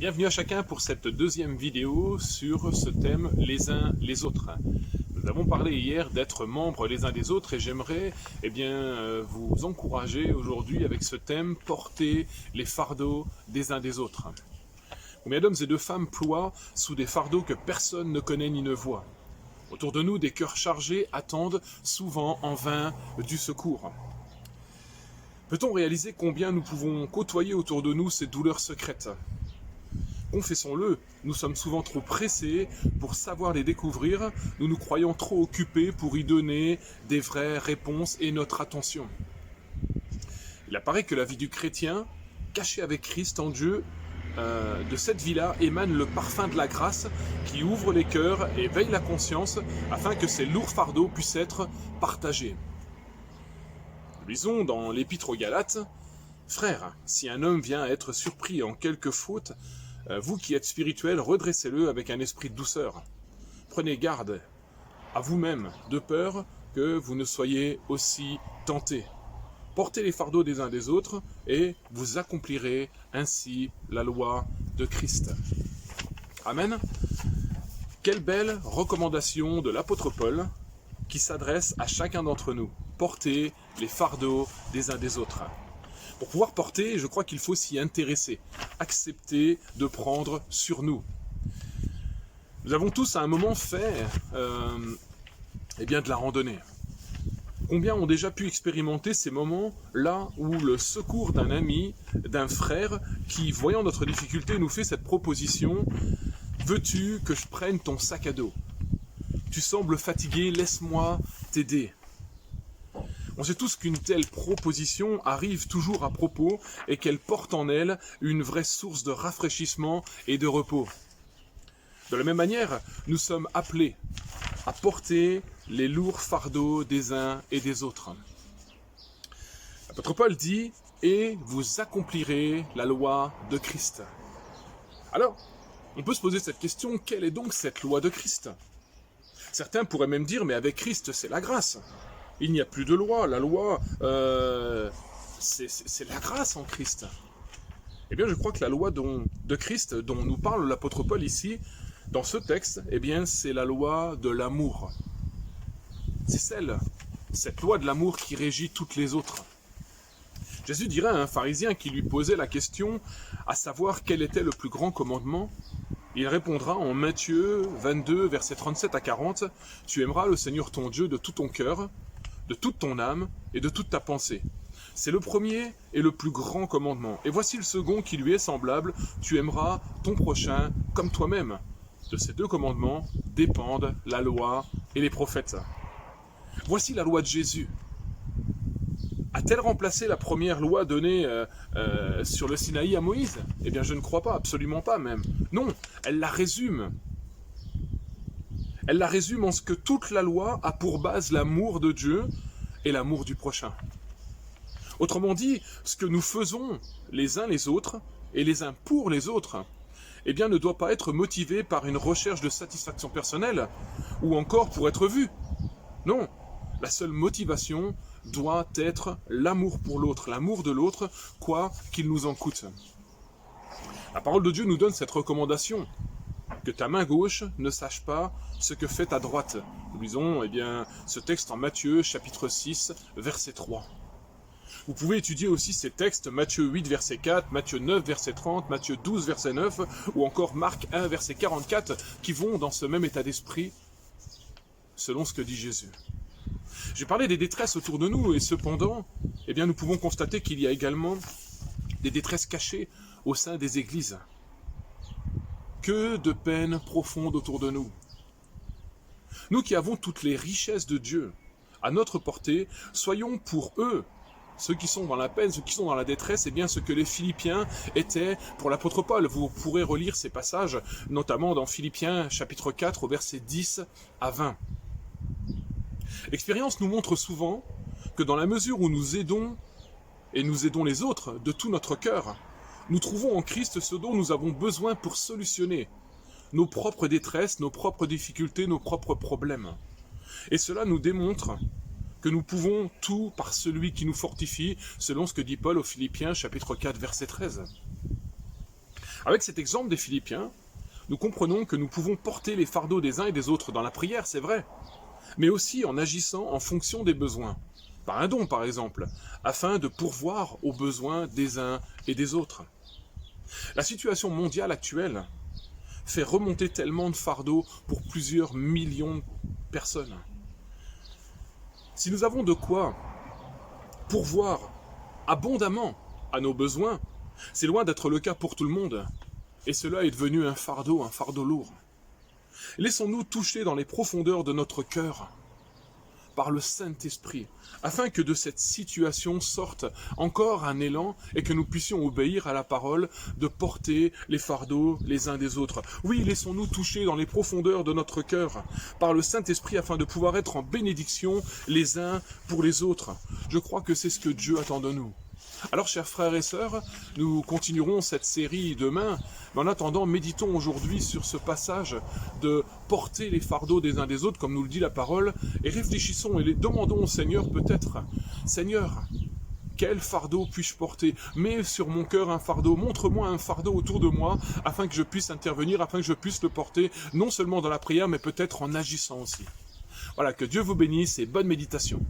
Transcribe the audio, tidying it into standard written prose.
Bienvenue à chacun pour cette deuxième vidéo sur ce thème les uns les autres. Nous avons parlé hier d'être membres les uns des autres et j'aimerais vous encourager aujourd'hui avec ce thème porter les fardeaux des uns des autres. Combien d'hommes et de femmes ploient sous des fardeaux que personne ne connaît ni ne voit. Autour de nous, des cœurs chargés attendent souvent en vain du secours. Peut-on réaliser combien nous pouvons côtoyer autour de nous ces douleurs secrètes ? Confessons-le, nous sommes souvent trop pressés pour savoir les découvrir, nous nous croyons trop occupés pour y donner des vraies réponses et notre attention. Il apparaît que la vie du chrétien, cachée avec Christ en Dieu, de cette vie-là émane le parfum de la grâce qui ouvre les cœurs et veille la conscience afin que ces lourds fardeaux puissent être partagés. Lisons dans l'Épître aux Galates, « Frères, si un homme vient à être surpris en quelque faute, vous qui êtes spirituels, redressez-le avec un esprit de douceur. Prenez garde à vous-même, de peur que vous ne soyez aussi tentés. Portez les fardeaux des uns des autres et vous accomplirez ainsi la loi de Christ. » Amen. Quelle belle recommandation de l'apôtre Paul qui s'adresse à chacun d'entre nous. Porter les fardeaux des uns des autres. Pour pouvoir porter, je crois qu'il faut s'y intéresser, accepter de prendre sur nous. Nous avons tous à un moment fait de la randonnée. Combien ont déjà pu expérimenter ces moments-là où le secours d'un ami, d'un frère, qui, voyant notre difficulté, nous fait cette proposition « Veux-tu que je prenne ton sac à dos ? Tu sembles fatigué, laisse-moi t'aider. » On sait tous qu'une telle proposition arrive toujours à propos et qu'elle porte en elle une vraie source de rafraîchissement et de repos. De la même manière, nous sommes appelés à porter les lourds fardeaux des uns et des autres. L'apôtre Paul dit « Et vous accomplirez la loi de Christ ». Alors, on peut se poser cette question, quelle est donc cette loi de Christ ? Certains pourraient même dire « Mais avec Christ, c'est la grâce ». Il n'y a plus de loi, la loi, c'est la grâce en Christ. Eh bien, je crois que la loi de Christ, dont nous parle l'apôtre Paul ici, dans ce texte, eh bien, c'est la loi de l'amour. C'est cette loi de l'amour qui régit toutes les autres. Jésus dirait à un pharisien qui lui posait la question, à savoir quel était le plus grand commandement, il répondra en Matthieu 22, versets 37 à 40, « Tu aimeras le Seigneur ton Dieu de tout ton cœur, de toute ton âme et de toute ta pensée. C'est le premier et le plus grand commandement. Et voici le second qui lui est semblable, tu aimeras ton prochain comme toi-même. De ces deux commandements dépendent la loi et les prophètes. » Voici la loi de Jésus. A-t-elle remplacé la première loi donnée sur le Sinaï à Moïse ? Eh bien, je ne crois pas, absolument pas même. Non, elle la résume. Elle la résume en ce que toute la loi a pour base l'amour de Dieu et l'amour du prochain. Autrement dit, ce que nous faisons les uns les autres et les uns pour les autres, eh bien, ne doit pas être motivé par une recherche de satisfaction personnelle ou encore pour être vu. Non, la seule motivation doit être l'amour pour l'autre, l'amour de l'autre, quoi qu'il nous en coûte. La parole de Dieu nous donne cette recommandation. Que ta main gauche ne sache pas ce que fait ta droite. Nous lisons ce texte en Matthieu, chapitre 6, verset 3. Vous pouvez étudier aussi ces textes, Matthieu 8, verset 4, Matthieu 9, verset 30, Matthieu 12, verset 9, ou encore Marc 1, verset 44, qui vont dans ce même état d'esprit, selon ce que dit Jésus. J'ai parlé des détresses autour de nous, et cependant, nous pouvons constater qu'il y a également des détresses cachées au sein des églises. Que de peines profondes autour de nous. Nous qui avons toutes les richesses de Dieu à notre portée, soyons pour eux, ceux qui sont dans la peine, ceux qui sont dans la détresse, ce que les Philippiens étaient pour l'apôtre Paul. Vous pourrez relire ces passages, notamment dans Philippiens chapitre 4, au verset 10 à 20. L'expérience nous montre souvent que dans la mesure où nous aidons et nous aidons les autres de tout notre cœur, nous trouvons en Christ ce dont nous avons besoin pour solutionner nos propres détresses, nos propres difficultés, nos propres problèmes. Et cela nous démontre que nous pouvons tout par celui qui nous fortifie, selon ce que dit Paul aux Philippiens, chapitre 4, verset 13. Avec cet exemple des Philippiens, nous comprenons que nous pouvons porter les fardeaux des uns et des autres dans la prière, c'est vrai, mais aussi en agissant en fonction des besoins, par un don par exemple, afin de pourvoir aux besoins des uns et des autres. La situation mondiale actuelle fait remonter tellement de fardeaux pour plusieurs millions de personnes. Si nous avons de quoi pourvoir abondamment à nos besoins, c'est loin d'être le cas pour tout le monde, et cela est devenu un fardeau lourd. Laissons-nous toucher dans les profondeurs de notre cœur par le Saint-Esprit, afin que de cette situation sorte encore un élan et que nous puissions obéir à la parole de porter les fardeaux les uns des autres. Oui, laissons-nous toucher dans les profondeurs de notre cœur par le Saint-Esprit afin de pouvoir être en bénédiction les uns pour les autres. Je crois que c'est ce que Dieu attend de nous. Alors, chers frères et sœurs, nous continuerons cette série demain, mais en attendant, méditons aujourd'hui sur ce passage de porter les fardeaux des uns des autres, comme nous le dit la parole, et réfléchissons et les demandons au Seigneur peut-être, Seigneur, quel fardeau puis-je porter? Mets sur mon cœur un fardeau, montre-moi un fardeau autour de moi, afin que je puisse intervenir, afin que je puisse le porter, non seulement dans la prière, mais peut-être en agissant aussi. Voilà, que Dieu vous bénisse et bonne méditation.